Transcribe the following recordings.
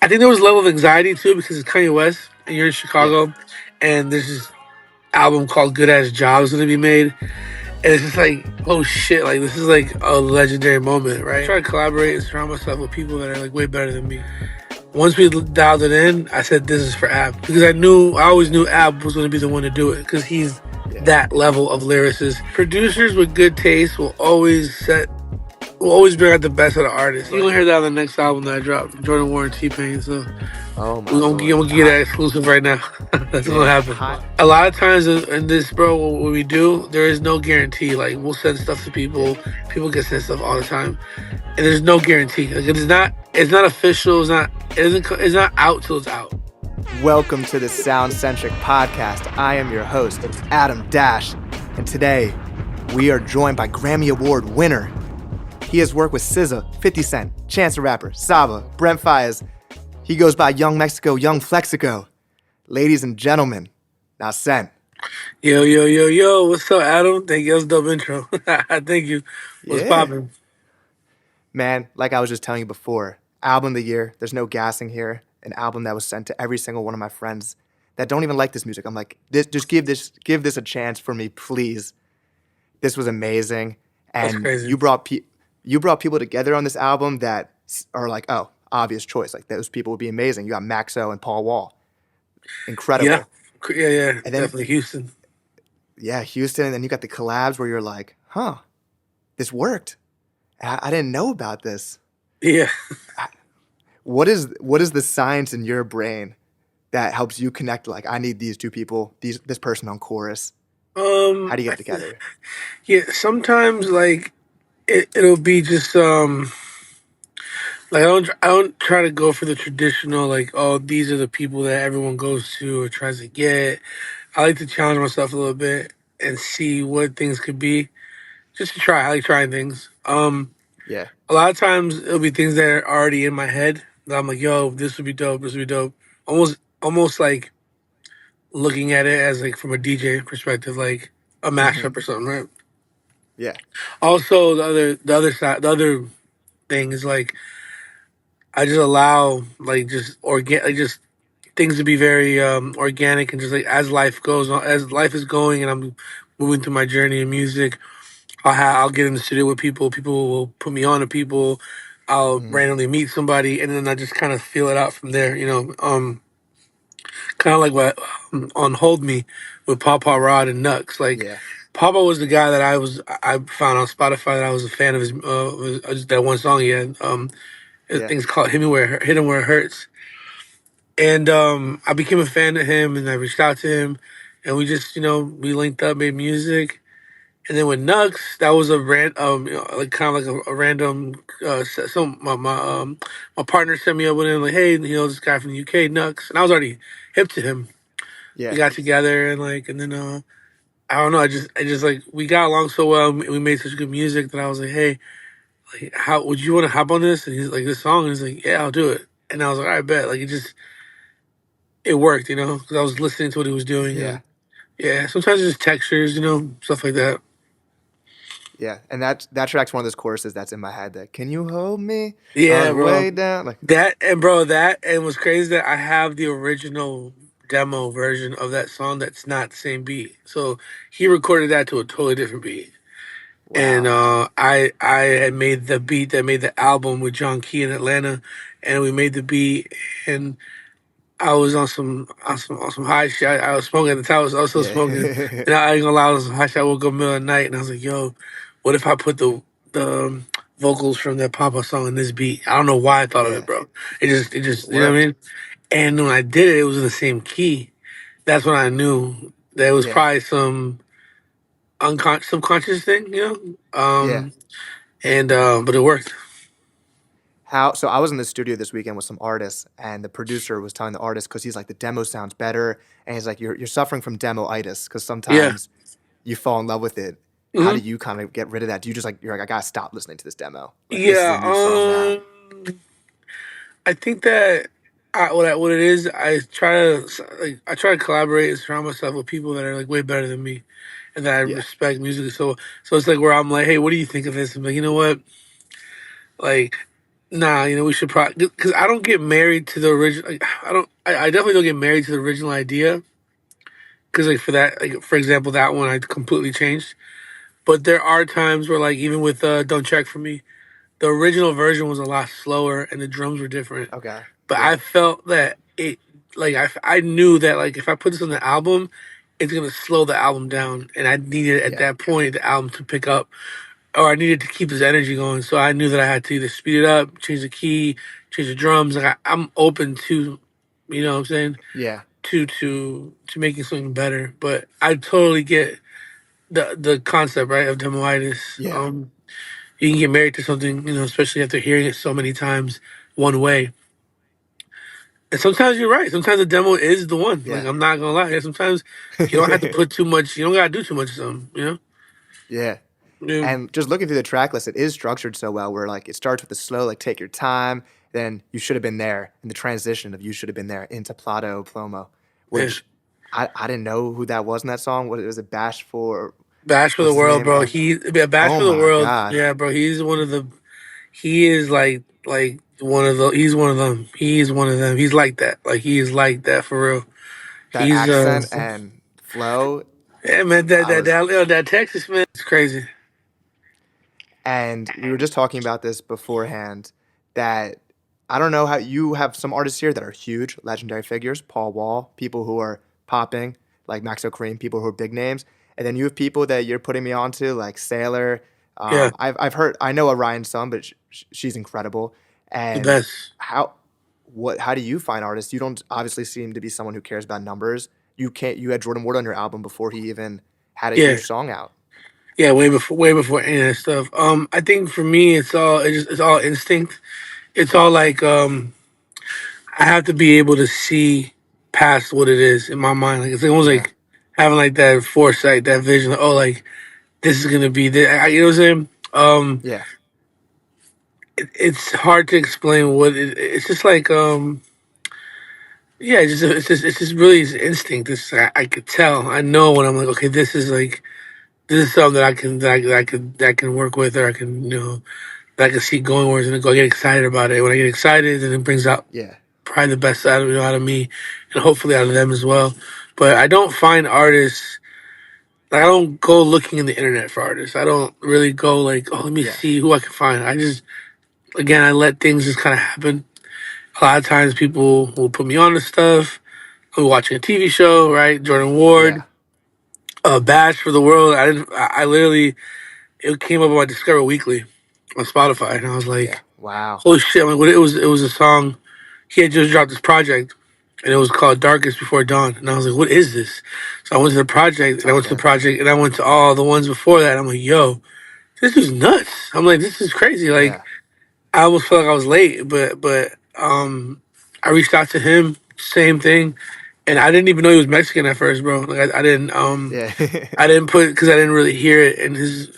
I think there was a level of anxiety too because it's Kanye West and you're in Yeah. Chicago, and there's this album called Good Ass Jobs gonna be made, and it's just like, oh shit, like this is like a legendary moment, right? I try to collaborate and surround myself with people that are like way better than me. Once we dialed it in, I said this is for Ab because I always knew Ab was gonna be the one to do it because he's Yeah. that level of lyricist. Producers with good taste will always bring out the best of the artists. You're gonna hear that on the next album that I dropped, Jordan Warren T-Pain. So Oh we're my gonna get, I'm lord. gonna get that exclusive right now. That's what's gonna Yeah. happen. A lot of times in this, bro, what we do, there is no guarantee. Like we'll send stuff to Yeah. people. People get sent stuff all the time, and there's no guarantee. Like it's not official. It's not out till it's out. Welcome to the Sound-Centric Podcast. I am your host, Adam Dash, and today we are joined by Grammy Award winner. He has worked with SZA, 50 Cent, Chance the Rapper, SZA, Brent, Faiyaz. He goes by Young Mexico, Young Flexico. Ladies and gentlemen, Nascent. Yo, yo, yo, yo. What's up, Adam? Thank you. That was a dope intro. Thank you. What's Yeah. poppin'? Man, like I was just telling you before, album of the year, there's no gassing here. An album that was sent to every single one of my friends that don't even like this music. I'm like, just give this a chance for me, please. This was amazing, That's and crazy. you brought people together on this album that are like, oh, obvious choice. Like those people would be amazing. You got Maxo and Paul Wall, Yeah. incredible. Yeah. And then Definitely Houston. yeah, Houston, and then you got the collabs where you're like, huh, this worked. I didn't know about this. Yeah. What is the science in your brain that helps you connect? Like, I need these two people, this person on chorus. How do you get it together? Yeah. Sometimes like it'll be just like I don't try to go for the traditional like, oh, these are the people that everyone goes to or tries to get. I like to challenge myself a little bit and see what things could be. Just to try. I like trying things. Yeah. A lot of times it'll be things that are already in my head that I'm like, yo, this would be dope. This would be dope. Almost like looking at it as like from a DJ perspective, like a Mm-hmm. mashup or something, right? Yeah. Also, the other thing is like I just allow like just things to be very organic and just like as life goes on, as life is going, and I'm moving through my journey in music. I'll get in the studio with people. People will put me on to people. I'll Mm-hmm. randomly meet somebody, and then I just kind of feel it out from there. Kind of like what on Hold Me with Papa Rod and Nux. Like Yeah. Papa was the guy that I found on Spotify that I was a fan of that one song he had. I Yeah. think it's called Hit Him Where It Hurts. And I became a fan of him, and I reached out to him, and we just we linked up, made music. And then with Nux, that was like kind of like a random. So my partner set me up with him, like, hey, this guy from the UK, Nux, and I was already hip to him. We Yeah. got together and then I don't know, I just like we got along so well. We made such good music that I was like, hey, like, how would you want to hop on this? And he's like, this song, and he's like, yeah, I'll do it. And I was like, I bet, like it worked, because I was listening to what he was doing, Yeah. and yeah, sometimes it's just textures, stuff like that. Yeah. And that track's one of those choruses that's in my head. That can you hold me all Yeah, the bro. way down? Like, That and what's crazy that I have the original demo version of that song that's not the same beat. So he recorded that to a totally different beat. And wow. I had made the beat that made the album with John Key in Atlanta, and we made the beat, and I was on some high shit. I was smoking at the time. I was also smoking, Yeah. and I ain't gonna lie, I was on some high shit. I woke up middle of the night, and I was like, "Yo, what if I put the vocals from that Papa song in this beat?" I don't know why I thought of it, Yeah. bro. It It just, you know what I worked. mean? And when I did it, it was in the same key. That's when I knew that it was Yeah. probably some subconscious thing, Yeah. and but it worked. So I was in the studio this weekend with some artists, and the producer was telling the artist because he's like the demo sounds better, and he's like you're suffering from demo-itis because Yeah. sometimes you fall in love with it. How do hmm you kind of get rid of that? Do you just like you're like I gotta stop listening to this demo? Like this is a Yeah. new song now. I think that what it is, I try to collaborate and surround myself with people that are like way better than me, and that I Yeah. respect musically. So it's like where I'm like, hey, what do you think of this? I'm like, you know what, like. Nah, we should probably because I don't get married to the original. Like, I don't. I definitely don't get married to the original idea because like for that, like for example, that one I completely changed. But there are times where like even with "Don't Check for Me," the original version was a lot slower and the drums were different. Okay. But I Yeah. felt that it like I knew that like if I put this on the album, it's gonna slow the album down, and I needed at Yeah. that point the album to pick up, or I needed to keep this energy going. So I knew that I had to either speed it up, change the key, change the drums. Like I'm open to, what I'm saying, Yeah. to making something better. But I totally get the concept right of demo-itis. Yeah. You can get married to something, especially after hearing it so many times one way. And sometimes you're right. Sometimes the demo is the one. Like Yeah. I'm not gonna lie. Sometimes you don't have to put too much. You don't gotta do too much of something. Yeah. Yeah. And just looking through the track list, it is structured so well where like it starts with the slow, like take your time, then you should have been there, and the transition of you should have been there into Plato Plomo, Yeah. which I didn't know who that was in that song. What was it, Bash for Bash for the what's his world, name? bro. Bash Oh for the my world. God. Yeah, bro. He's one of the. He is like one of the. He's one of them. He's one of them. He's like that. Like he is like that for real. That He's accent and flow. yeah, man. That I that was that that Texas man. It's crazy. And we were just talking about this beforehand that I don't know how you have some artists here that are huge, legendary figures, Paul Wall, people who are popping, like Maxo Cream, people who are big names. And then you have people that you're putting me onto, like Sailor. Yeah, I've heard, I know Orion some, but she's incredible. the And best. how do you find artists? You don't obviously seem to be someone who cares about numbers. You had Jordan Ward on your album before he even had a Yeah, huge song out. yeah. Way before any of that stuff. I think for me, it's all instinct. It's all like I have to be able to see past what it is in my mind. Like it's almost Yeah. like having like that foresight, that vision. Like, oh, like this is gonna be this. You know what I'm saying? Yeah. It's hard to explain what it's just like. Yeah, it's just really it's instinct. I could tell. I know when I'm like, okay, this is something that I can that I can work with, or I can that I can see going where it's gonna go. I get excited about it. When I get excited, then it brings out Yeah. probably the best out of me, and hopefully out of them as well. But I don't find artists. Like, I don't go looking in the internet for artists. I don't really go like, oh, let me Yeah. see who I can find. I just, again, I let things just kind of happen. A lot of times people will put me on to stuff. I'll be watching a TV show, right? Jordan Ward, Yeah. Bash for the World. I didn't. I literally, it came up on my Discover Weekly on Spotify, and I was Yeah. like, Wow. holy shit! I'm like, what? It was a song. He had just dropped this project, and it was called Darkest Before Dawn. And I was like, what is this? So I went to the project, It's and I all went to the good. project, and I went to all the ones before that. And I'm like, yo, this is nuts. I'm like, this is crazy. Like, Yeah. I almost felt like I was late, but I reached out to him, same thing, and I didn't even know he was Mexican at first, bro. Like, Yeah. I didn't put because I didn't really hear it in his.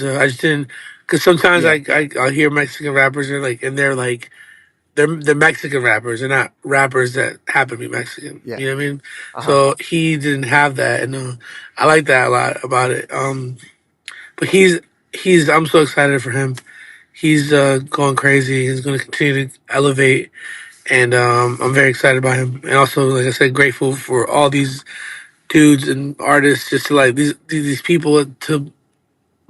I just didn't because sometimes Yeah. I hear Mexican rappers and they're like they're Mexican rappers. They're not rappers that happen to be Mexican. Yeah. You know what I mean? Uh-huh. So he didn't have that, and I like that a lot about it. But he's I'm so excited for him. He's going crazy. He's going to continue to elevate, and I'm very excited about him. And also, like I said, grateful for all these dudes and artists just to like these people to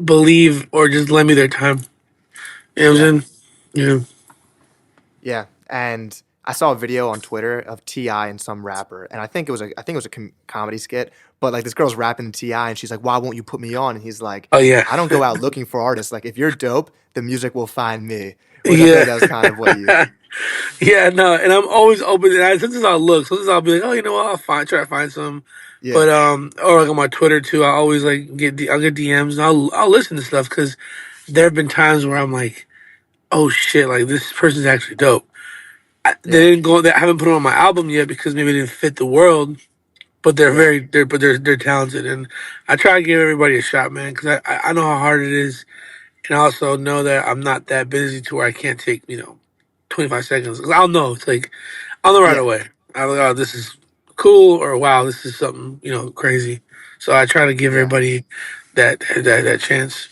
believe or just lend me their time. You know what Yeah. I'm saying? Yeah. Yeah. And I saw a video on Twitter of Ti and some rapper, and I think it was a comedy skit. But like this girl's rapping to Ti, and she's like, "Why won't you put me on?" And he's like, Oh yeah. "I don't go out looking for artists. Like if you're dope, the music will find me." Which I feel Yeah. like that was kind of what you. Yeah, no, and I'm always open. And sometimes I'll look. Sometimes I'll be like, oh, you know what? Try to find some. But Yeah. or like on my Twitter too, I always like I'll get DMs and I'll listen to stuff because there have been times where I'm like, oh shit, like this person's actually dope. Yeah. They didn't go. I haven't put them on my album yet because maybe they didn't fit the world. But Yeah. they're talented, and I try to give everybody a shot, man, because I know how hard it is, and I also know that I'm not that busy to where I can't take 25 seconds. 'Cause I'll know it's like I'll know right Yeah. away. I'll like, oh, this is cool, or wow, this is something crazy. So I try to give Yeah. everybody that chance.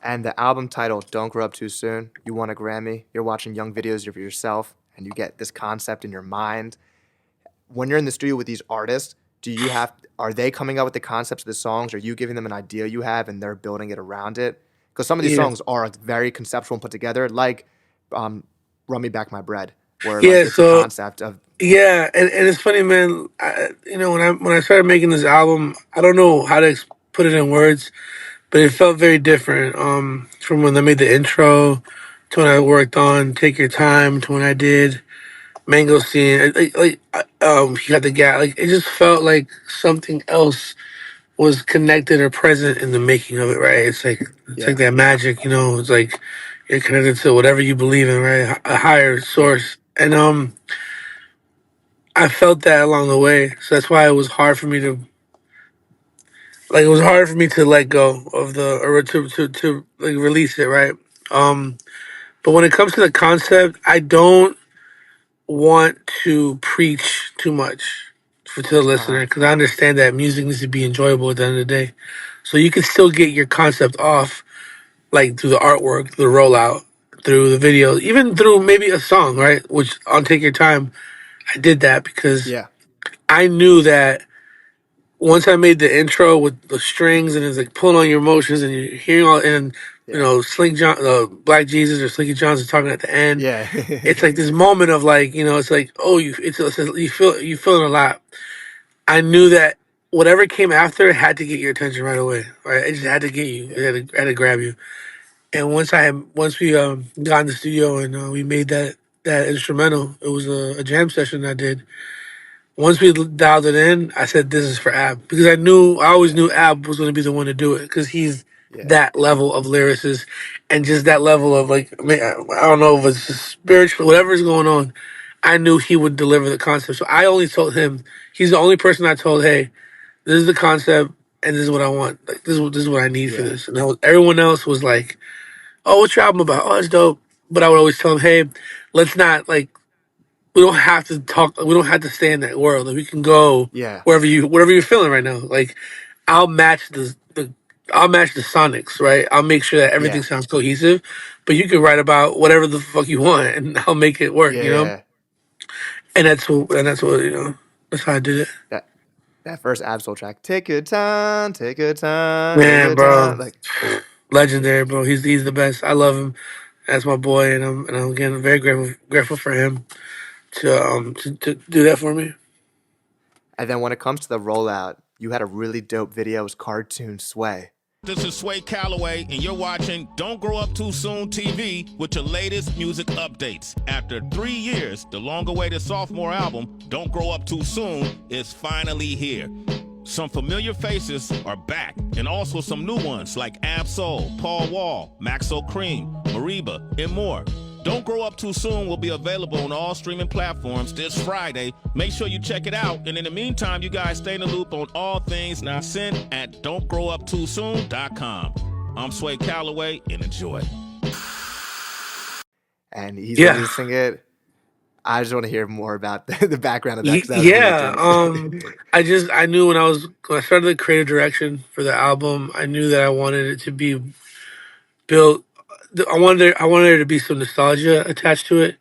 And the album title, Don't Grow Up Too Soon, you won a Grammy. You're watching young videos of yourself, and you get this concept in your mind. When you're in the studio with these artists, are they coming up with the concepts of the songs? Are you giving them an idea you have, and they're building it around it? Because some of these Yeah, songs are very conceptual and put together, like um, "Run Me Back My Bread," where like yeah. it's a So concept of yeah, and it's funny, man. When I started making this album, I don't know how to put it in words, but it felt very different. From when I made the intro to when I worked on "Take Your Time" to when I did "Mango Scene." He got the gas. Like it just felt like something else was connected or present in the making of it. Right? It's like yeah, that magic. It's like you're connected to whatever you believe in. Right? A higher source. And I felt that along the way. So that's why it was hard for me to it was hard for me to let go of the or to like release it, right? Um but when it comes to the concept, I don't want to preach too much to the listener because I understand that music needs to be enjoyable at the end of the day. So you can still get your concept off like through the artwork, through the rollout, through the video, even through maybe a song, right? Which on Take Your Time, I did that because yeah, I knew that once I made the intro with the strings and it's like pulling on your emotions and you're hearing all and yeah, Slink John, Black Jesus or Slinky Johnson talking at the end, yeah, it's like this moment of like it's like oh you feeling a lot. I knew that whatever came after had to get your attention right away, right? It just had to get you, yeah, had to grab you. And once we got in the studio and we made that instrumental, it was a jam session I did. Once we dialed it in, I said, "This is for Ab," because I always yeah, knew Ab was going to be the one to do it because he's yeah, that level of lyricist and just that level of like, I mean, I don't know if it's just spiritual, whatever's going on. I knew he would deliver the concept, so I only told him. He's the only person I told, "Hey, this is the concept, and this is what I want. Like, this is what I need for yeah, this." And everyone else was like, "Oh, what's your album about? Oh, it's dope." But I would always tell him, "Hey, let's not like." We don't have to talk. We don't have to stay in that world. Like, we can go yeah, whatever you're feeling right now. Like I'll match I'll match the sonics, right? I'll make sure that everything yeah, sounds cohesive. But you can write about whatever the fuck you want, and I'll make it work. yeah, yeah. And that's what that's how I did it. That first Absol track, take your time, take your time, take Man, your time. bro, Like, legendary, bro. He's the best. I love him. That's my boy, and I'm again very grateful for him to do that for me. and then when it comes to the rollout, you had a really dope video. It was cartoon Sway. This is Sway Calloway, and you're watching Don't Grow Up Too Soon TV with your latest music updates. After 3 years, the long-awaited sophomore album, Don't Grow Up Too Soon, is finally here. Some familiar faces are back, and also some new ones like Ab-Soul, Paul Wall, Maxo Cream, Mariba, and more. Don't Grow Up Too Soon will be available on all streaming platforms this Friday. Make sure you check it out. And in the meantime, you guys stay in the loop on all things Nascent at don'tgrowuptoosoon.com. I'm Sway Calloway, and enjoy. And he's Yeah. releasing it. I just want to hear more about the background of that because that was really Yeah. dope. I knew when I started the creative direction for the album, I knew that I wanted it to be built. I wanted there to be some nostalgia attached to it,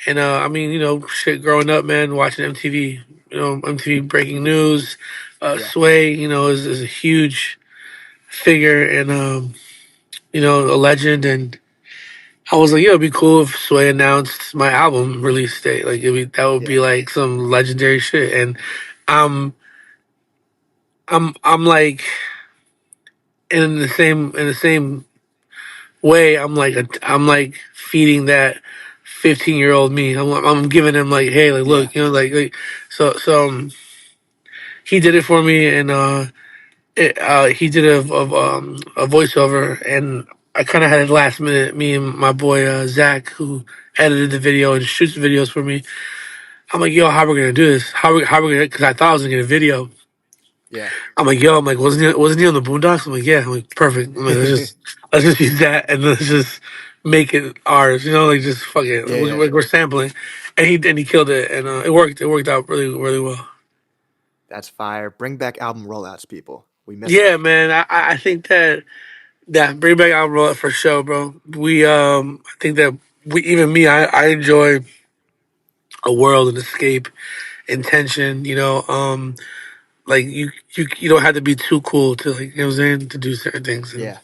and I mean, shit. Growing up, man, watching MTV, MTV Breaking News, Yeah, Sway, is a huge figure and a legend, and I was like, yeah, it'd be cool if Sway announced my album release date. Like, that would be yeah, like some legendary shit, and I'm I'm like in the same way. I'm like feeding that 15-year-old me. I'm giving him like, hey, like yeah, look, so he did it for me, and he did a voiceover, and I kind of had it last minute. Me and my boy Zach, who edited the video and shoots the videos for me. I'm like, yo, how we gonna do this? How we gonna? Because I thought I was gonna get a video. yeah, I'm like, yo, I'm like, wasn't he on the Boondocks? I'm like, yeah. I'm like, perfect. I'm like, let's just use that and let's just make it ours. Like just fuck it. yeah, yeah. We're sampling, and he killed it, and it worked. It worked out really really well. That's fire. Bring back album rollouts, people. We miss them. Yeah, man. I think that Yeah, bring back album rollout for sure, bro. I think that even me, I enjoy a world and escape, intention. Like you don't have to be too cool to like you know what I'm saying to do certain things. And Yeah.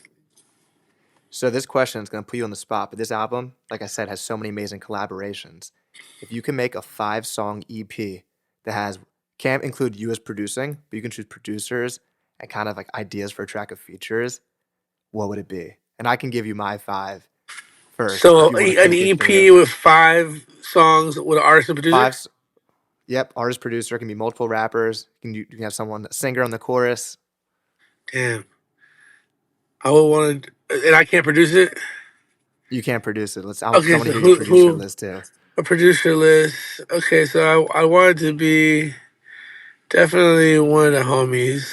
So this question is going to put you on the spot, but this album, like I said, has so many amazing collaborations. If you can make a 5-song EP that can't include you as producing, but you can choose producers and kind of like ideas for a track of features, what would it be? And I can give you my 5 first if so you want to an think it through. EP with 5 songs with an artist and producer. 5, yep, artist, producer, can be multiple rappers. You can have someone, a singer on the chorus. Damn, I would want to, and I can't produce it. You can't produce it. I Okay, want to so hear your producer who list too. a producer list? Okay, so I wanted to be definitely one of the homies.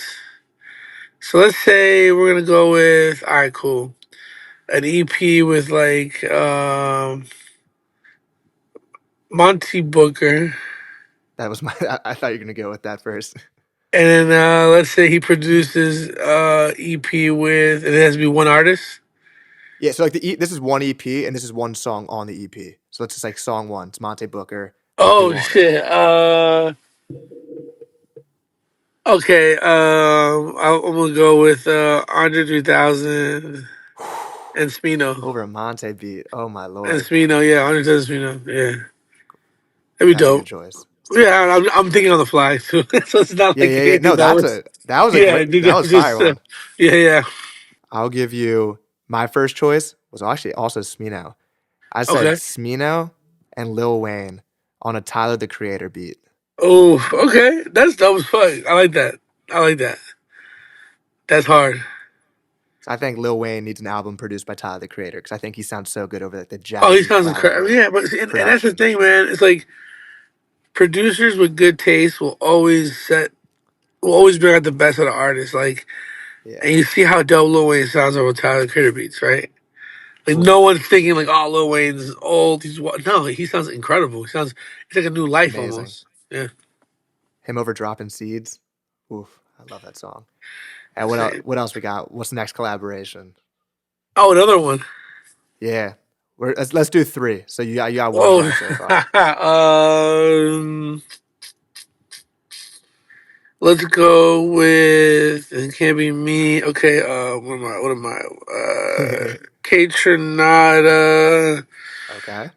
So let's say we're gonna go with all right, cool. An EP with like Monty Booker, That was my. I thought you were gonna go with that first. and then let's say he produces EP with, and it has to be one artist. Yeah, so like this is one EP and this is one song on the EP. So it's just like song 1. It's Monte Booker. EP Oh 1. shit. Okay. I'm gonna go with Andre 3000 and Smino. Over a Monte beat. Oh my And lord, Smino, yeah, Andre 3000 Smino, yeah, that'd be that's a good dope. choice. Yeah, I'm thinking on the fly too, so it's not Yeah, like yeah, yeah. anything No, that was. that was a Yeah, great. dude, That I'm was fire just. one. Yeah, yeah. I'll give you my first choice was actually also Smino. I said Okay. Smino and Lil Wayne on a Tyler the Creator beat. Oh, okay. That was fun. I like that. I like that. That's hard. I think Lil Wayne needs an album produced by Tyler the Creator because I think he sounds so good over like the Oh, he jazzy sounds incredible. cloud Yeah, but and that's the production. thing, man. It's like producers with good taste will always bring out the best of the artist. Like, Yeah. and you see how dope Lil Wayne sounds over Tyler Creator beats, right? Like, no Oof. one's thinking like, oh, Lil Wayne's old. No, he sounds incredible. He sounds it's like a new life Amazing. almost. Yeah. Him over dropping seeds. Oof. I love that song. And what else, Same. what else we got? What's the next collaboration? Oh, another one. Yeah. Let's do 3. So you got one Oh, wrong so far. let's go with it can't be me. Okay, what am I? Kate Trinata, Okay.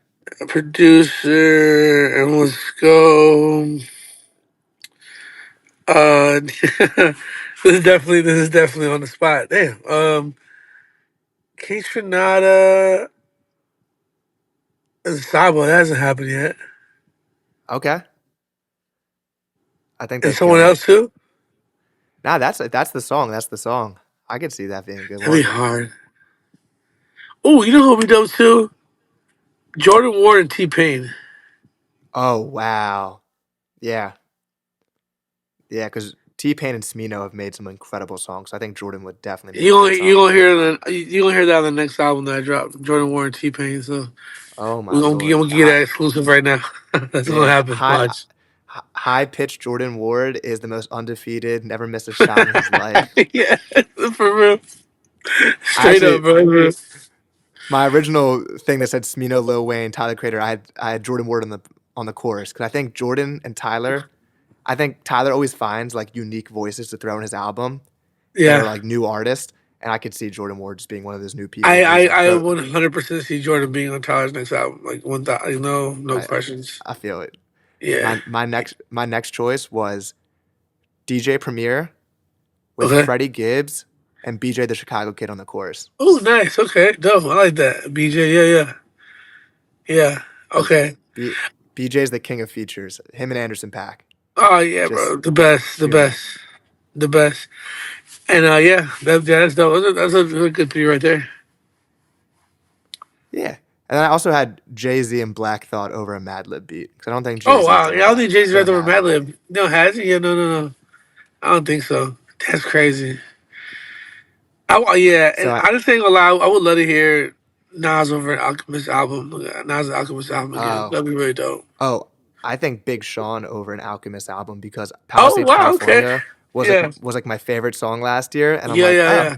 producer, and let's go. This is definitely on the spot. Damn. Kate Trinata and Sabo, that hasn't happened yet. Okay. I think And they'd someone kill it. else too? Nah, that's the song. That's the song. I could see that being a good That'd be one. hard. Oh, you know who we dope too? Jordan Ward and T Pain. Oh wow. Yeah. Yeah, because T Pain and Smino have made some incredible songs. I think Jordan would definitely make a great You song gonna with hear them. that? You gonna hear that on the next album that I dropped, Jordan Ward and T Pain. So Oh we my gonna get, I'm lord. gonna get that exclusive right now. That's gonna Yeah. happen. Watch. High pitched Jordan Ward is the most undefeated, never missed a shot in his life. Yeah, for real. I Straight actually up, bro. my original thing that said Smino, Lil Wayne, Tyler Creator, I had Jordan Ward on the chorus because I think Jordan and Tyler, I think Tyler always finds like unique voices to throw in his album that are Yeah, like new artists, and I could see Jordan Ward just being one of those new people I where I he's like I throw. 100% see Jordan being on Tyler's next album. Like 1,000, no I questions. I feel it. Yeah. My next choice was DJ Premier with Okay. Freddie Gibbs and BJ the Chicago Kid on the chorus. Oh, nice. Okay, dope. I like that. BJ. Yeah, yeah, yeah. B, Okay. BJ's the king of features. Him and Anderson Paak, Oh yeah, just bro. The best. The pure magic. best. The best. And yeah, that's dope. That's a good three right there. Yeah. And then I also had Jay Z and Black Thought over a Madlib beat because I don't think Jay Oh Z's wow, yeah, I don't think Jay Z done right a over Madlib. Madlib. No, has he? Yeah, no. I don't think so. That's crazy. Yeah, So and I just ain't gonna lie. I would love to hear Nas over an Alchemist album. Nas Alchemist album again. oh That'd be really dope. oh, I think Big Sean over an Alchemist album because Power Oh Stage wow, okay. California Yeah. was like my favorite song last year, and I'm Yeah, like, yeah,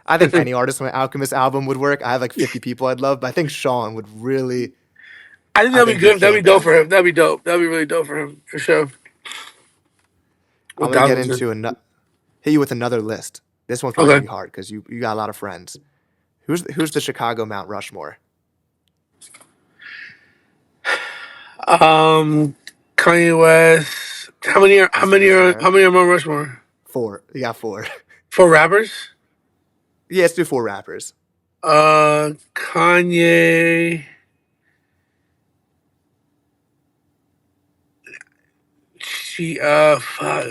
I think any artist on Alchemist album would work. I have like 50 people I'd love, but I think Sean would really, I think I that'd be think he'd good. That'd kill be dope that. for him. That'd be dope. That'd be really dope for him for sure. I'm gonna get 1,000%. into hit you with another list. This one's probably gonna Okay. be hard because you got a lot of friends. Who's the Chicago Mount Rushmore? Um, Kanye West. He's in there. How many are Mount Rushmore? Four. You got four. For rappers? Yeah, let's do four rappers. Kanye. Fuck.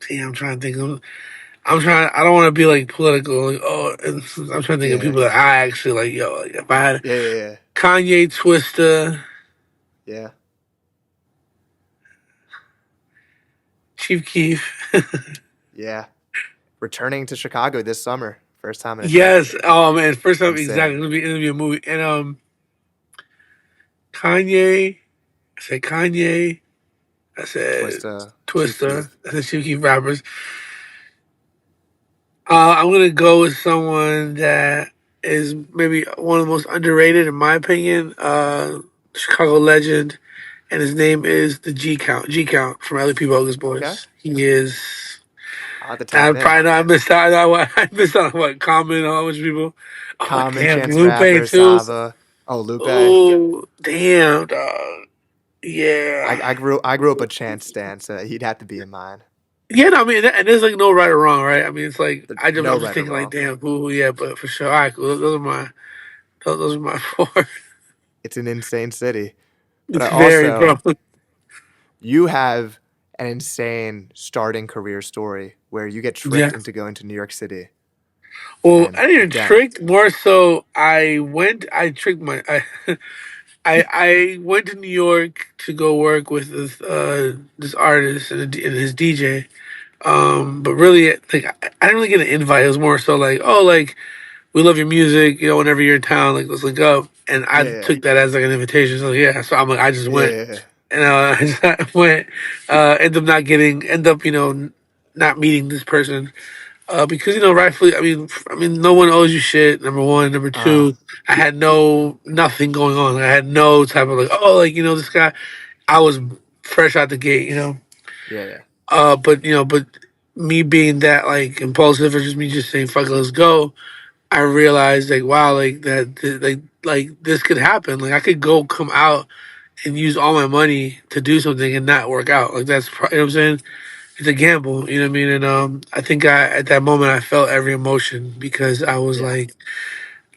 Damn, I'm trying to think of. I'm trying. I don't want to be like political. Like, I'm trying to think of Yeah. people that I actually like. Yo, like, if I had Yeah. Kanye, Twista, Yeah. Chief Keef. Yeah. Returning to Chicago this summer. First time in a Yes. decade. Oh man, first time Insane. exactly. It'll be a movie. And Kanye. I said Kanye. I said Twista, Chief Twista. Keef. I said Chief Keef rappers. I'm gonna go with someone that is maybe one of the most underrated, in my opinion. Chicago legend, and his name is the G Count. G Count from LP Bogus Okay. Boys. He is. I'll have to I tap in. probably know I missed out on what I missed out on what Common, a whole bunch of people. Oh Common, damn, Chance the Rapper, Lupe too. Sava. Oh, Lupe. Oh damn, dog. Yeah. I grew up a Chance stan, so he'd have to be in mine. Yeah, no, I mean, and there's like no right or wrong, right? I mean, it's like No I'm just right or thinking like, wrong. damn, yeah, but for sure, all right, cool. Those are my four. It's an insane city. But I It's very, also, bro. you have an insane starting career story where you get tricked Yeah. into going to New York City. Well, And I didn't then, tricked more so. I tricked I went to New York to go work with this artist and his DJ. But really, like, I didn't really get an invite. It was more so like, oh, like, we love your music. You know, whenever you're in town, like, let's link up. And I yeah, took that as like an invitation. So yeah, so I'm like, I just went. yeah, And I just went. End up, not meeting this person. Because rightfully, I mean, no one owes you shit. Number one, number uh, two, I had nothing going on. I had no type of like, oh, like this guy. I was fresh out the gate, yeah, but me being that like impulsive or just me just saying fuck it, let's go. I realized like wow, like like this could happen. Like I could go come out and use all my money to do something and not work out. Like you know what I'm saying? It's a gamble, you know what I mean? And I think at that moment I felt every emotion because I was yeah, like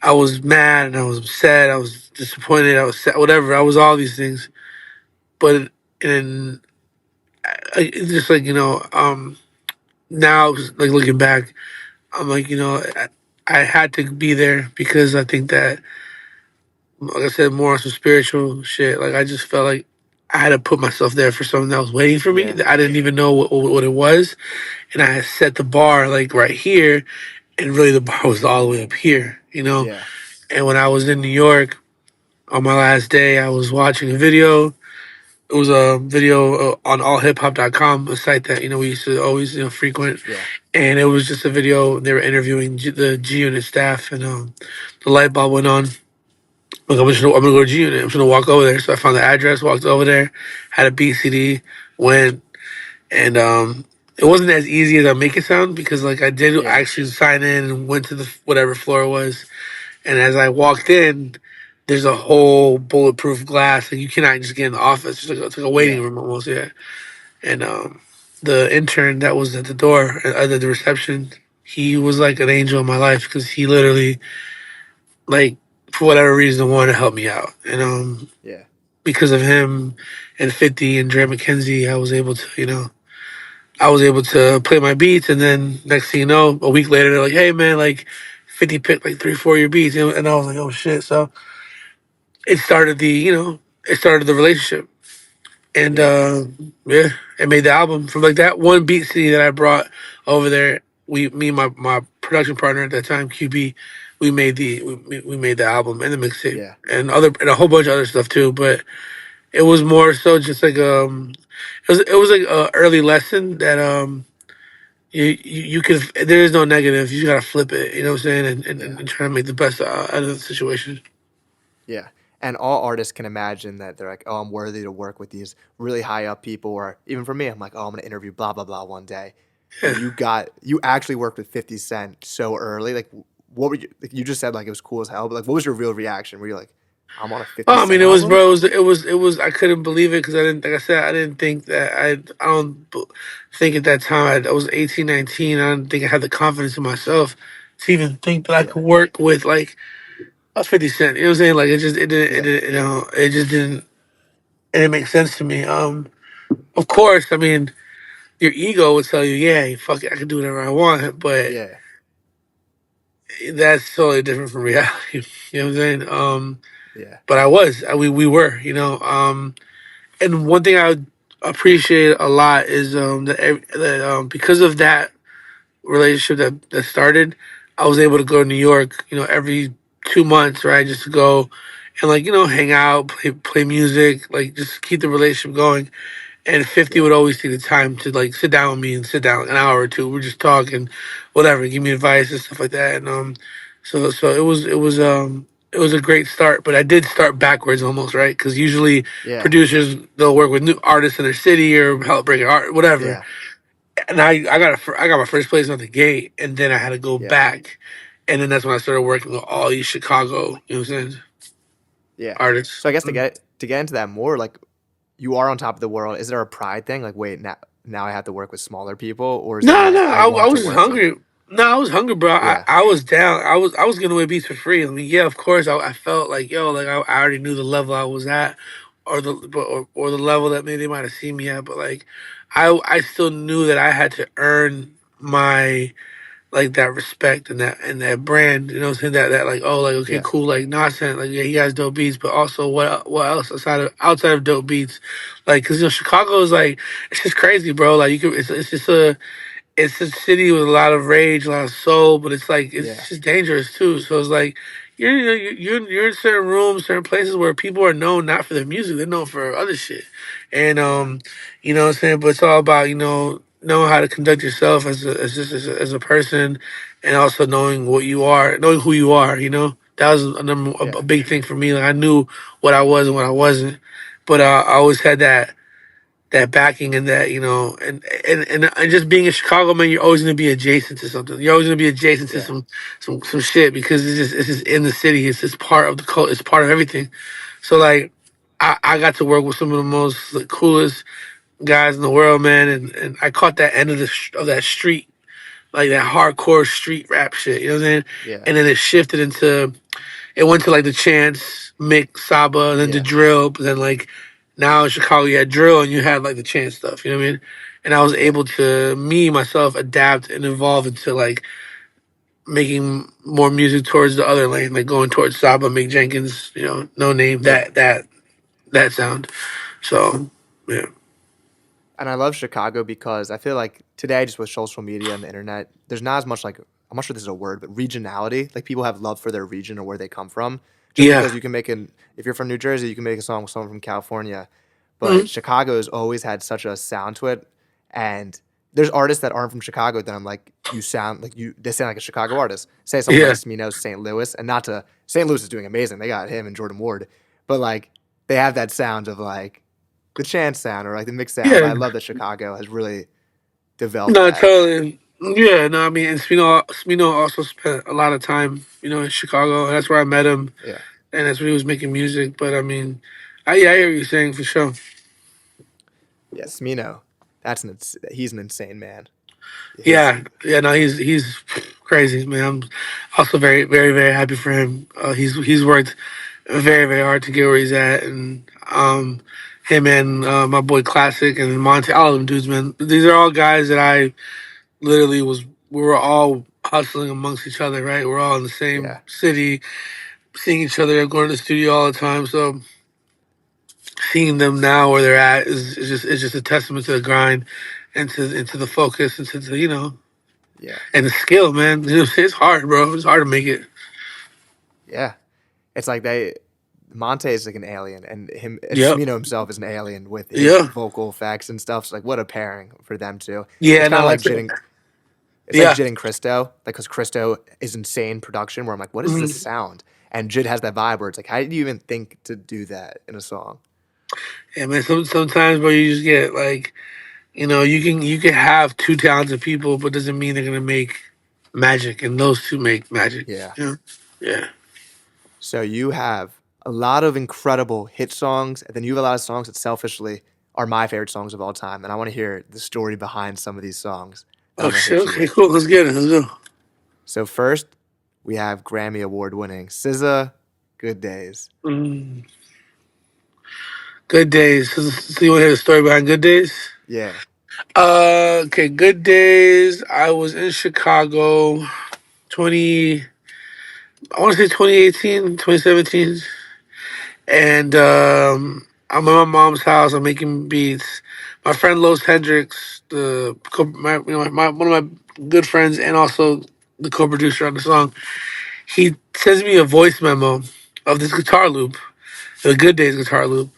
I was mad and I was upset, I was disappointed, I was sad, whatever. I was all these things. But and it's just like, now like looking back, I'm like, I had to be there because I think that, like I said, more on some spiritual shit. Like I just felt like I had to put myself there for something that was waiting for me yeah, that I didn't even know what it was, and I had set the bar like right here, and really the bar was all the way up here, yeah, And when I was in New York on my last day, I was watching a video. It was a video on allhiphop.com, a site that we used to always frequent, yeah, and it was just a video. They were interviewing the G Unit staff, and the light bulb went on. Like I'm gonna go to G Unit. I'm just gonna walk over there. So I found the address, walked over there, had a BCD, went, and it wasn't as easy as I make it sound because like I did yeah, actually sign in and went to the whatever floor it was, and as I walked in, there's a whole bulletproof glass, and you cannot just get in the office. It's like a waiting yeah, room almost, yeah. And the intern that was at the door, at the reception, he was like an angel in my life because he literally, like, for whatever reason, wanted to help me out. And yeah, because of him and 50 and Dre McKenzie, I was able to, I was able to play my beats. And then next thing you know, a week later, they're like, hey, man, like, 50 picked like 3, 4 of your beats. And I was like, oh, shit. So it started it started the relationship. And yeah, yeah, it made the album from like that one beat CD that I brought over there. Me and my production partner at that time, QB, we made the album and the mixtape yeah, and a whole bunch of other stuff too. But It was more so just like it was like a early lesson that you can, there is no negative. You just gotta flip it. You know what I'm saying? Yeah. And try to make the best out of the situation. Yeah. And all artists can imagine that they're like, oh, I'm worthy to work with these really high up people. Or even for me, I'm like, oh, I'm going to interview blah, blah, blah one day. But Yeah. you actually worked with 50 Cent so early. Like, what were you, like, you just said like it was cool as hell, but like, what was your real reaction? Were you like, I'm on a 50 Oh, I Cent mean, it was, album? bro. It was. I couldn't believe it because I didn't. Like I said, I didn't think that. I don't think at that time. I was 18, 19. I didn't think I had the confidence in myself to even think that I Yeah. could work with like a 50 Cent. You know what I'm saying? Like it didn't. It Yeah. didn't. It just didn't. It didn't make sense to me. Of course, I mean, your ego would tell you, yeah, fuck it, I can do whatever I want, but Yeah. that's totally different from reality. You know what I'm saying? Yeah. But we were, you know. And one thing I would appreciate a lot is because of that relationship that started, I was able to go to New York, you know, every 2 months, right, just to go and like hang out, play music, like just keep the relationship going. And 50 Yeah. would always take the time to like sit down with me and sit down like an hour or two. We're just talking, whatever, give me advice and stuff like that. And so it was a great start, but I did start backwards almost, right? Because usually Yeah. producers, they'll work with new artists in their city or help bring art, whatever. Yeah. And I got my first place on the gate, and then I had to go Yeah. back, and then that's when I started working with all these Chicago, you know what I'm saying, Yeah. artists. So I guess to get into that more, like you are on top of the world. Is there a pride thing? Like, wait, now I have to work with smaller people, or is it No, more no, like I I want to was just work with? hungry. No, I was hungry, bro. Yeah. I was down. I was giving away beats for free. I mean, yeah, of course. I felt like like I already knew the level I was at, or the level that maybe they might have seen me at. But like, I still knew that I had to earn my like that respect and that brand. You know, what I'm saying that like like okay, Yeah. cool, like Nascent, like yeah, he has dope beats, but also what else outside of dope beats, like because Chicago is like it's just crazy, bro. Like you could it's a city with a lot of rage, a lot of soul, but it's like Yeah. it's just dangerous too. So it's like you're in certain rooms, certain places where people are known not for their music, they're known for other shit. And Yeah. you know what I'm saying. But it's all about knowing how to conduct yourself as a person, and also knowing what you are, knowing who you are. You know that was a Yeah. big thing for me. Like I knew what I was and what I wasn't, but I always had that backing and that and just being a Chicago man, you're always gonna be adjacent to something. You're always gonna be adjacent to Yeah. some shit because it's just in the city. It's just part of the cult. It's part of everything. So like, I got to work with some of the most like, coolest guys in the world, man, and I caught that end of of that street, like that hardcore street rap shit. You know what I'm saying? Yeah. And then it went to like the Chance, Mick, Saba, and then the Yeah. drill. But then like now in Chicago, you had drill and you had like the Chance stuff. You know what I mean? And I was Yeah. able to me myself adapt and evolve into like making more music towards the other lane, like going towards Saba, Mick Jenkins, No Name, Yeah. that sound. So yeah, And I love Chicago because I feel like today, just with social media and the internet, there's not as much like, I'm not sure this is a word, but regionality. Like people have love for their region or where they come from. Just because yeah, you can if you're from New Jersey, you can make a song with someone from California. hmm But Chicago has always had such a sound to it. And there's artists that aren't from Chicago that I'm like, they sound like a Chicago artist. Say someone like yeah, Smino, St. Louis, and not to, St. Louis is doing amazing. They got him and Jordan Ward. But like, they have that sound of like, the chance sound or like the mixed sound. But yeah. I love that Chicago has really developed No, that. totally. Yeah, no, I mean, and Smino also spent a lot of time, in Chicago. And that's where I met him, Yeah. and that's when he was making music. But I mean, yeah, I hear what you're saying for sure. Yeah. Smino. He's an insane man. His Yeah, yeah, no, he's crazy, man. I'm also very, very, very happy for him. He's worked very, very hard to get where he's at, and him and my boy Classic and Monte, all of them dudes, man. These are all guys that I literally we were all hustling amongst each other, right? We're all in the same yeah. city, seeing each other, going to the studio all the time. So seeing them now where they're at is just a testament to the grind and to the focus and to the Yeah. and the skill, man. It's hard, bro. It's hard to make it. Yeah. It's like Monte is like an alien, and him and Yep. Smino himself is an alien with his Yeah. vocal effects and stuff. So like, what a pairing for them two. It's Yeah. kind of No, like that's Jid it. and it's like Yeah. Jid and Christo, like because Christo is insane production. Where I'm like, what is this Mhm. sound? And Jid has that vibe where it's like, how did you even think to do that in a song? Yeah, man. Sometimes, bro, you just get like, you can have two talented people, but doesn't mean they're gonna make magic, and those two make magic. Yeah. You know? Yeah. So you have a lot of incredible hit songs, and then you have a lot of songs that selfishly are my favorite songs of all time. And I want to hear the story behind some of these songs that Oh I'm gonna shit. hit you Okay. with. Cool. Let's get it. Let's go. So first, we have Grammy Award winning SZA, "Good Days." Mm. Good days. So you want to hear the story behind Good Days? Yeah. Okay. Good Days. I was in Chicago, 20. I want to say 2018, 2017. And I'm at my mom's house. I'm making beats. My friend Los Hendricks, one of my good friends, and also the co-producer on the song, he sends me a voice memo of this guitar loop, the Good Days guitar loop.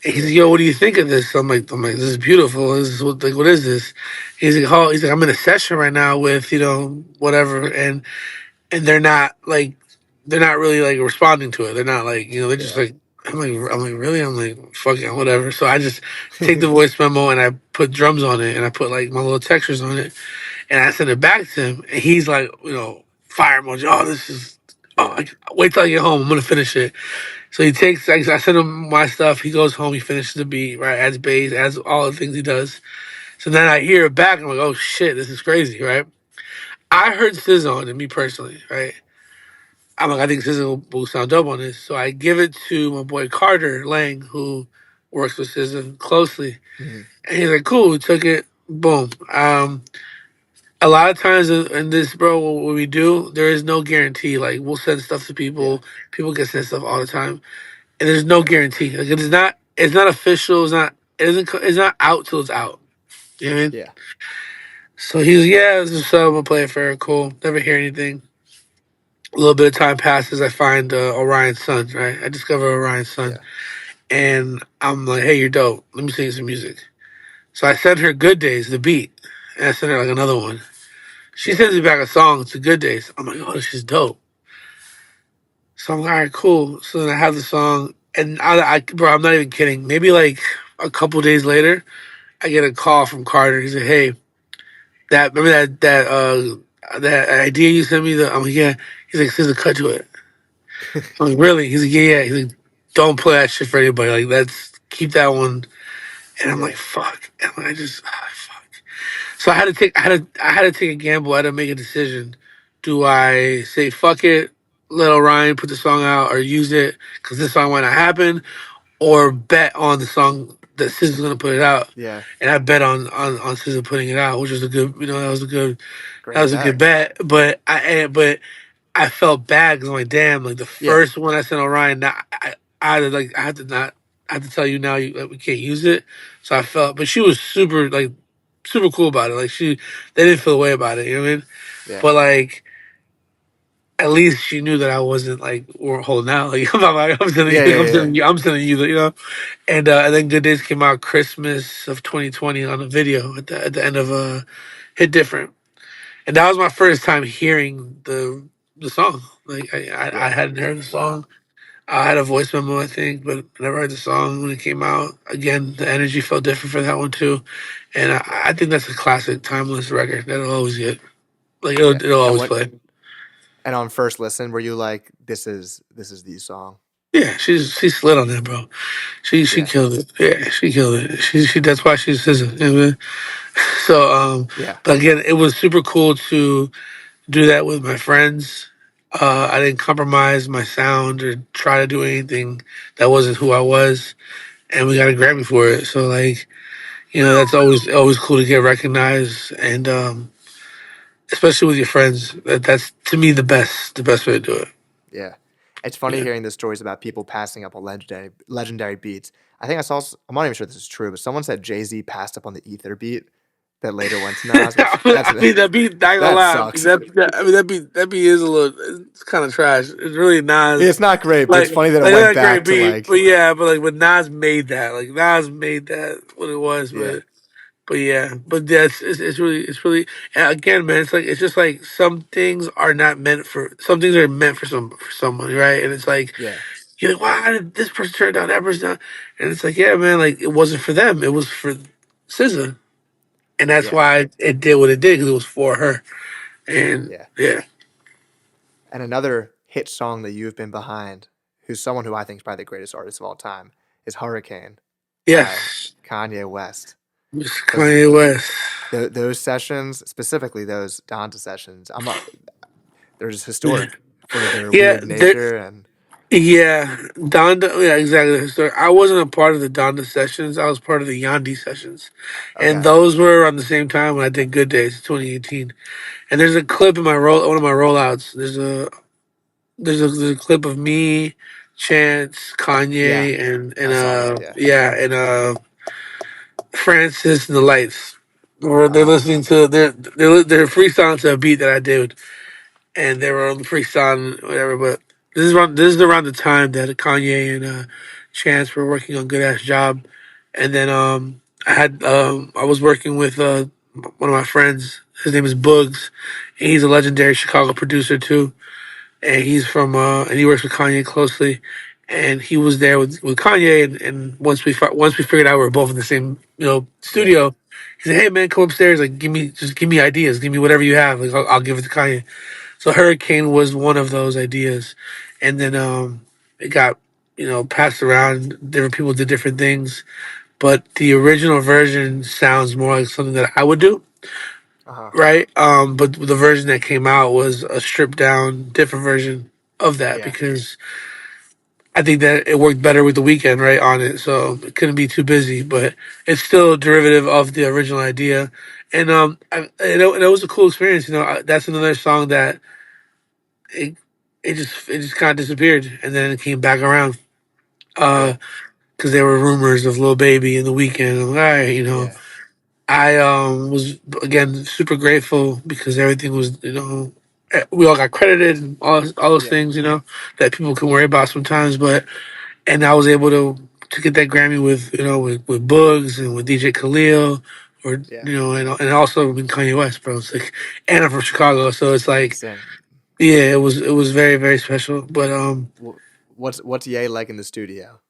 And he's Yeah. like, "Yo, what do you think of this?" I'm like, "This is beautiful. This is what is this?" He's like, "I'm in a session right now with whatever, and they're not really like responding to it. They're not like they're just Yeah. like I'm like really I'm like fuck it whatever. So I just take the voice memo and I put drums on it and I put like my little textures on it and I send it back to him and he's like fire emoji. Oh, this is Yeah. wait till I get home. I'm gonna finish it. So he takes I send him my stuff. He goes home. He finishes the beat right, adds bass, adds all the things he does. So then I hear it back. I'm like, oh shit, this is crazy, right? I heard SZA on it, me personally, right? I'm like, I think SZA will sound dope on this. So I give it to my boy Carter Lang, who works with SZA closely. Mhm. And he's like, cool, we took it, boom. A lot of times in this, bro, what we do, there is no guarantee. Like, we'll send stuff to Yeah. people get sent stuff all the time. And there's no guarantee. Like, it's not official, it's not out till it's out. You know what I mean? Yeah. So he's like, yeah, this is so I'm gonna play it for her, cool. Never hear anything. A little bit of time passes, I find Orion's son, right? I discover Orion's son. Yeah. And I'm like, hey, you're dope. Let me sing some music. So I sent her Good Days, the beat. And I sent her like another one. She Yeah. sends me back a song to Good Days. I'm like, oh, this is dope. So I'm like, all right, cool. So then I have the song. And bro, I'm not even kidding. Maybe like a couple days later, I get a call from Carter. He's like, hey, remember that idea you sent me? I'm like, yeah. He's like, there's a cut to it. I'm like, really? He's like, yeah, yeah. He's like, don't play that shit for anybody. Like, let's keep that one. And I'm like, Yeah. fuck. And I just, fuck. So I had to take a gamble. I had to make a decision. Do I say fuck it, let Orion put the song out, or use it because this song might not happen, or bet on the song that SZA's gonna put it out? Yeah. And I bet on SZA putting it out, which was a good, that Great was a good bet. bet. But I felt bad because I'm like, damn, like the Yeah. first one I sent Orion, now I had to not, I had to tell you now like, we can't use it. So I felt, but she was super cool about it. Like they didn't feel away about it. You know what I mean? Yeah. But like, at least she knew that I wasn't like we're holding out. Like I'm not like I'm sending Yeah. you, Yeah. Yeah. I'm sending you, And then Good Days came out Christmas of 2020 on a video at the end of Hit Different. And that was my first time hearing the song. Like I Yeah. hadn't heard the Wow. song. I had a voice memo, I think, but I never heard the song when it came out. Again, the energy felt different for that one too, and Yeah. I think that's a classic, timeless record that'll always get like Yeah. it'll And always what? play. And on first listen, were you like, this is the song? Yeah, she slid on that, bro. She Yeah. killed it. Yeah, she killed it. She that's why she's SZA. You know what I mean? So Yeah. but again, it was super cool to do that with my friends. I didn't compromise my sound or try to do anything that wasn't who I was, and we got a Grammy for it. So like, that's always cool to get recognized, and especially with your friends. That's to me the best way to do it. Yeah. It's funny Yeah. hearing the stories about people passing up on legendary beats. I think I saw. I'm not even sure this is true, but someone said Jay-Z passed up on the Ether beat that later went to Nas, which I mean that beat. Not gonna that lie. sucks. I mean that beat is a little. It's kind of trash. It's really Nas. It's not great, but it's Like funny that it like went not a great back to beat, but like yeah, but like when Nas made that, like Nas made that what it was, yeah, but yeah, but that's it's really and again, man. It's like it's just like some things are not meant for some things are meant for someone, right? And it's like yeah, you're like, why did this person turn down that person down? And it's like, yeah, man, like it wasn't for them. It was for SZA, and that's yeah, why it did what it did because it was for her. And yeah. yeah, And another hit song that you've been behind, who's someone who I think is probably the greatest artist of all time, is Hurricane by yes, Kanye West. Miss Because Kanye West. those sessions, specifically those Donda sessions, they're just historic for their Yeah, weird nature and yeah, Donda. Yeah, exactly. So I wasn't a part of the Donda sessions. I was part of the Yandi sessions, and okay, those were around the same time when I did Good Days, 2018. And there's a clip in my roll, one of my rollouts. There's a clip of me, Chance, yeah, Kanye, I saw that. Yeah, and Francis and the Lights. Where they're uh, listening to they're freestyling to a beat that I did, and they were on the freestyle whatever. But this is around the time that Kanye and Chance were working on Good Ass Job, and then I was working with one of my friends. His name is Bugs, and he's a legendary Chicago producer too. And he's from and he works with Kanye closely. And he was there with Kanye, and once we figured out we were both in the same yeah, studio, he said, "Hey man, come upstairs. Like, give me ideas. Give me whatever you have. Like, I'll give it to Kanye." So Hurricane was one of those ideas, and then it got passed around. Different people did different things, but the original version sounds more like something that I would do, uh-huh, right? But the version that came out was a stripped down, different version of that yeah, because I think that it worked better with the weekend right on it, so it couldn't be too busy. But it's still a derivative of the original idea, and it was a cool experience. That's another song that it it just kind of disappeared, and then it came back around. yeah, Because there were rumors of Lil Baby in the weekend. I'm like, all right, yeah, I was again super grateful because everything was we all got credited and all those yeah, things that people can worry about sometimes, but and I was able to get that Grammy with with Bugs and with DJ Khalil or yeah. and also with Kanye West, bro. It's like and I'm from Chicago, so it's like Insane. yeah, it was very very special. But What's Ye like in the studio?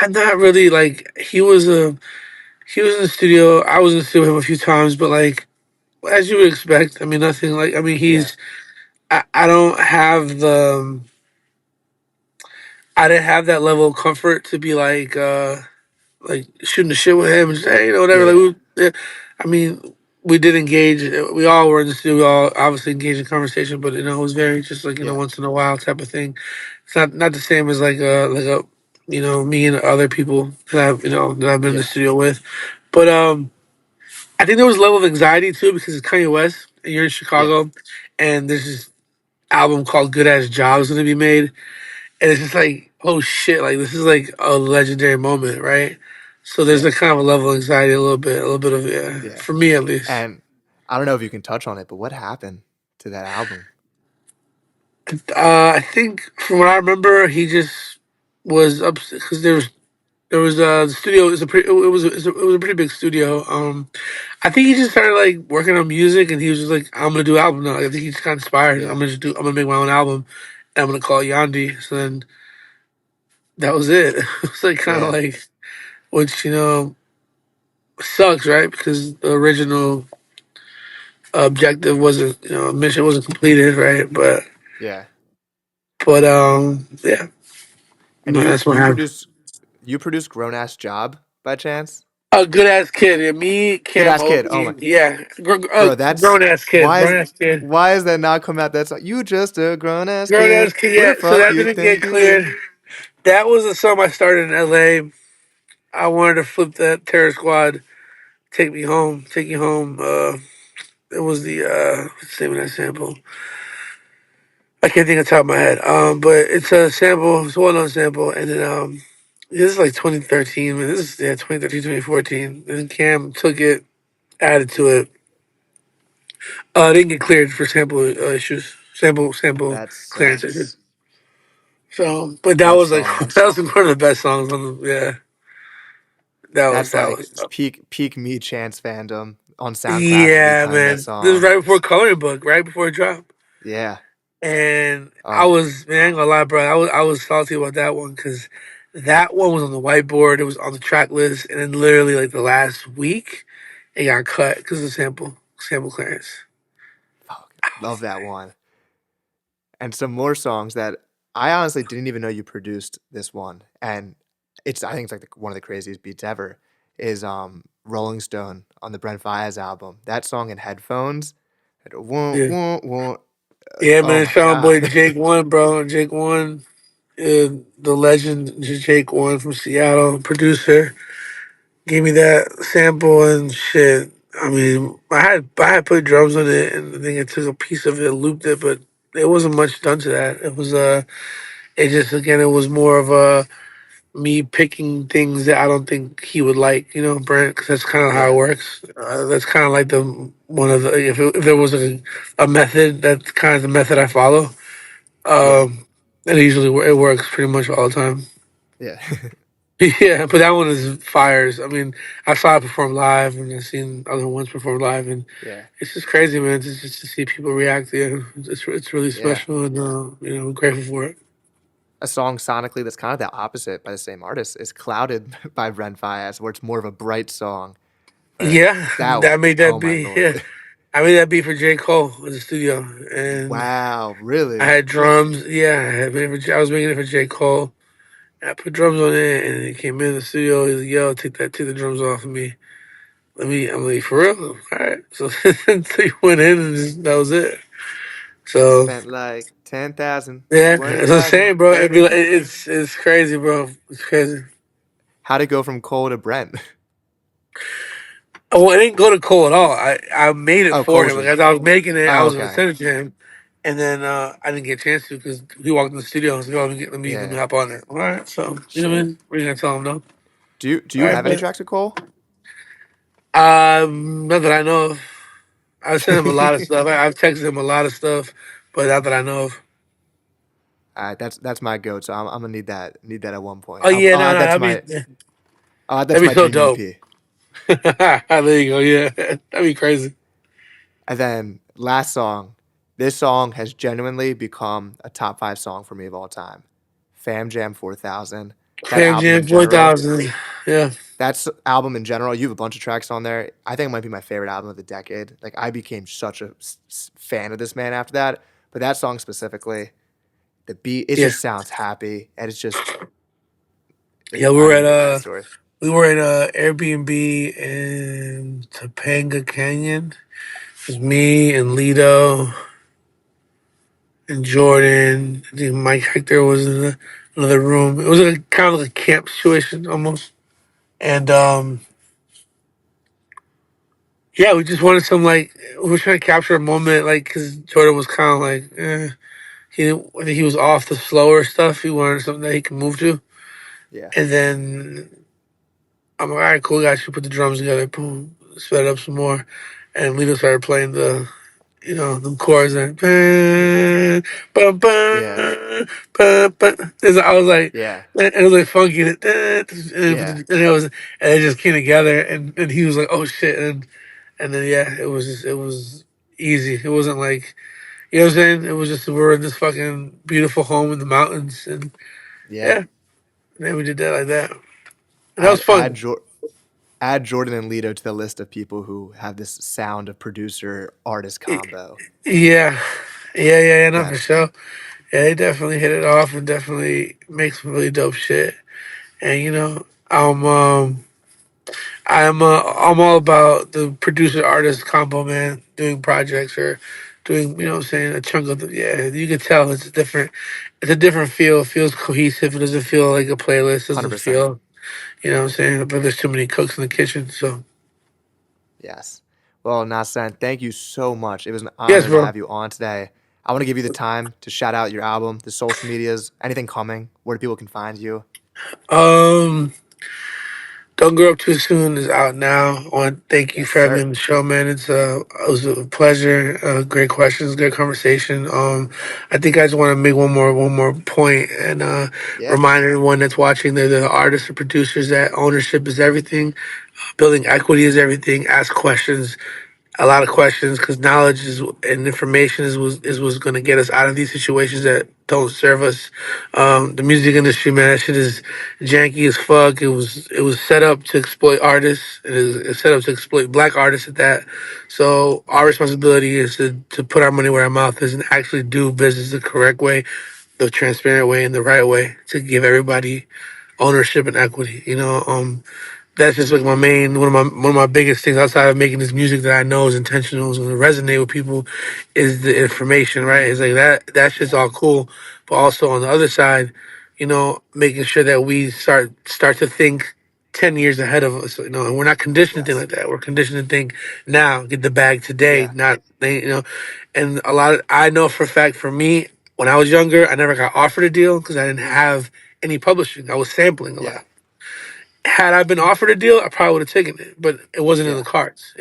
I'm not really like he was in the studio. I was in the studio with him a few times, but like as you would expect, I mean nothing like I mean Yeah, I don't have I didn't have that level of comfort to be like shooting the shit with him and say, whatever. yeah, Yeah, I mean, we did engage. We all were in the studio. We all obviously engaged in conversation, but it was very just like yeah, once in a while type of thing. It's not the same as like a me and other people that I've been in the yeah, studio with. But I think there was a level of anxiety too because it's Kanye West and you're in yeah, Chicago, and there's this album called Good Ass Job's going to be made, and it's just like, oh shit, like this is like a legendary moment, right? So there's yeah, a kind of a level of anxiety, a little bit of yeah. for me at least. And I don't know if you can touch on it, but what happened to that album? I think from what I remember, he just was up because the studio is a pretty it was a pretty big studio. I think he just started like working on music, and he was just like, I'm gonna do an album now. I think he just got inspired. Yeah, I'm gonna make my own album, and I'm gonna call it Yandi. So then that was it. It's like kind of yeah, like which sucks, right? Because the original objective wasn't, mission wasn't completed, right? yeah. Yeah, And you that's what you happened. produce you produce Grown Ass Job by chance? A good ass kid, yeah, me, Good Cam, ass kid. Oh Obi, my, yeah, bro, that's grown ass kid, why is that not come out? That's you just a grown ass grown ass kid. kid. Who Yeah, the so fuck that you didn't think get you cleared. is? That was a song I started in L.A. I wanted to flip that Terror Squad, take me home, take you home. It was the what's the name of that sample? I can't think of the top of my head. But it's a sample, it's a well known sample, and then This is like 2013, man. This is 2013, 2014. And Cam took it, added to it. Didn't get cleared for sample issues, sample That clearance issues. sucks. So, but that That was like song. that was one of the best songs on the. Yeah, That's that like was. peak me chance fandom on SoundCloud to be Yeah, playing that man. This was song. right before Coloring Book, right before it dropped. Yeah. And I Um. was, man, I ain't gonna lie, bro. I was salty about that one because that one was on the whiteboard. It was on the track list, and then literally like the last week, it got cut because of sample clearance. Fuck. Love that one. And some more songs that I honestly didn't even know you produced this one. And I think it's like one of the craziest beats ever is Rolling Stone on the Brent Faiyaz album. That song in headphones. Won't, Yeah, won't, won't. yeah, Oh man. my Sean God. Boy Jake One, bro. Jake One, the legend Jake One from Seattle, producer, gave me that sample and shit. I mean, I had put drums on it, and I think I took a piece of it, looped it, but it wasn't much done to that. It was it just again, it was more of a me picking things that I don't think he would like, Brent, because that's kind of how it Yeah. works. That's kind of like the one of the if there was a method, that's kind of the method I follow. Yeah. And it works pretty much all the time. Yeah. Yeah, but that one is fires. I mean, I saw it perform live, and I've seen other ones perform live, and Yeah. it's just crazy, man. Just to see people react. Yeah, it's really Yeah. special, and grateful for it. A song sonically that's kind of the opposite by the same artist is Clouded by Brent Faiyaz, where it's more of a bright song. But Yeah, that that one, made that oh my be. Lord. Yeah, I made that beat for J Cole in the studio, and Wow, I really? had drums. Yeah, I was making it for J Cole. I put drums on it, and he came in the studio. He's like, "Yo, take the drums off of me. I'm like, for real? All right." So, so he went in, and that was it. So Spent like 10,000, yeah, as I was 20,000, saying, bro, baby. it's crazy, bro. It's crazy. How'd it go from Cole to Brent? Oh, I didn't go to Cole at all. I made it Oh, for him. Cole's Like just, as I was making it, I oh, was gonna okay. send it to him, and then I didn't get a chance to because he walked in the studio. I was like, "Oh, let me Yeah. hop on it." All right, so you know what I Shit. mean? We're gonna tell him no. Do All you right, have any but tracks with Cole? not that I know of. I've sent him a lot of stuff. I've texted him a lot of stuff, but not that I know of. All right, that's my goat. So I'm gonna need that at one point. Oh yeah, I'll no, add no, that to my that'd be so dream dope. EP. There you go. Yeah, that'd be crazy. And then last song, this song has genuinely become a top 5 song for me of all time. Fam Jam 4000. That Fam album Jam in general. 4000. Yeah, That's album in general. You have a bunch of tracks on there. I think it might be my favorite album of the decade. Like I became such a fan of this man after that. But that song specifically, the beat, it yeah, just sounds happy, and it's just, yeah. I don't even know the backstory. We were at Airbnb in Topanga Canyon. It was me and Lido and Jordan. I think Mike Hector was in another room. It was like kind of like a camp situation almost. And yeah, we just wanted some like we were trying to capture a moment like because Jordan was kind of like I think he was off the slower stuff. He wanted something that he could move to. Yeah, And then I'm like, all right, cool, guys, should put the drums together. Boom, sped it up some more, and Lido started playing the chords and bum, yeah, I was like, yeah, and it was like funky, yeah, and it just came together, and he was like, oh shit, and then yeah, it was easy. It wasn't like you know what I'm saying. It was just we were in this fucking beautiful home in the mountains, and yeah. yeah, and then we did that like that, and that was Add add fun. jo- Add Jordan and Lido to the list of people who have this sound of producer artist combo. Yeah, yeah, no, for That sure. Yeah, they definitely hit it off and definitely make some really dope shit. And I'm all about the producer artist combo, man. Doing projects or doing, what I'm saying, a chunk of the yeah. You can tell it's different. It's a different feel. It feels cohesive. It doesn't feel like a playlist. It doesn't 100%. feel, what I'm saying. But there's too many cooks in the kitchen. So Yes. Well, Nascent, thank you so much. It was an yes, honor to bro. have you on today. I want to give you the time to shout out your album, the social medias, anything coming, where people can find you. Um, Don't Grow Up Too Soon is out now. I want to thank you Yes, for having me sir. on the show, man. It was a pleasure. Great questions, great conversation. I think I just want to make one more point and Yeah. remind everyone that's watching that the artists and producers that ownership is everything. Building equity is everything. Ask questions, a lot of questions, because knowledge is and information is what's going to get us out of these situations that don't serve us. The music industry, man, that shit is janky as fuck. It was set up to exploit artists. It's set up to exploit black artists at that. So our responsibility is to put our money where our mouth is and actually do business the correct way, the transparent way, and the right way to give everybody ownership and equity. That's just like my main one of my biggest things outside of making this music that I know is intentional, is going to resonate with people, is the information, right? It's like that shit's all cool, but also on the other side, making sure that we start to think 10 years ahead of us, and we're not conditioned to think Yes. like that. We're conditioned to think now, get the bag today, Yeah. not and I know for a fact for me, when I was younger, I never got offered a deal because I didn't have any publishing. I was sampling a Yeah. lot. Had I been offered a deal, I probably would have taken it, but it wasn't in the Yeah. cards.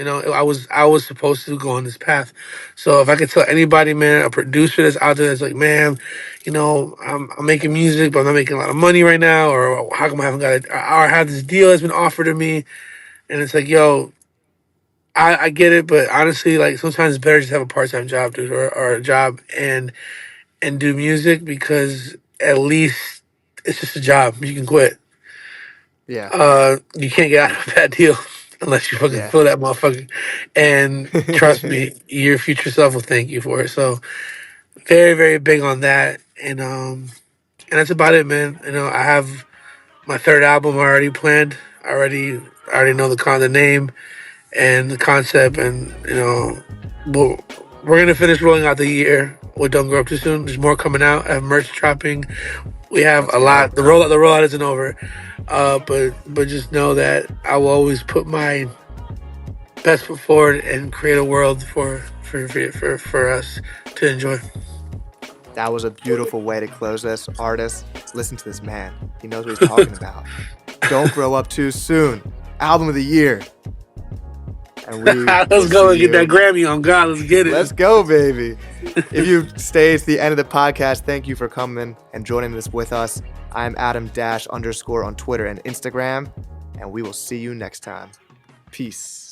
I was supposed to go on this path. So if I could tell anybody, man, a producer that's out there that's like, man, I'm making music, but I'm not making a lot of money right now, or how come I haven't got it? Or I have this deal that's been offered to me, and it's like, yo, I get it, but honestly, like sometimes it's better just have a part-time job, dude, or a job and do music because at least it's just a job. You can quit. Yeah. You can't get out of that deal unless you fucking Yeah. fill that motherfucker. And trust me, your future self will thank you for it. So very, very big on that. And that's about it, man. I have my third album already planned. I already know the name and the concept, and we're gonna finish rolling out the year with Don't Grow Up Too Soon. There's more coming out. I have merch dropping. We have Let's a go. lot. The rollout isn't over, but just know that I will always put my best foot forward and create a world for us to enjoy. That was a beautiful way to close this. Artists, listen to this man. He knows what he's talking about. Don't Grow Up Too Soon. Album of the year. And we Let's will go see and get that you. Grammy on God. Let's get it. Let's go, baby. If you stay to the end of the podcast, thank you for coming and joining this with us. I'm Adam__ on Twitter and Instagram, and we will see you next time. Peace.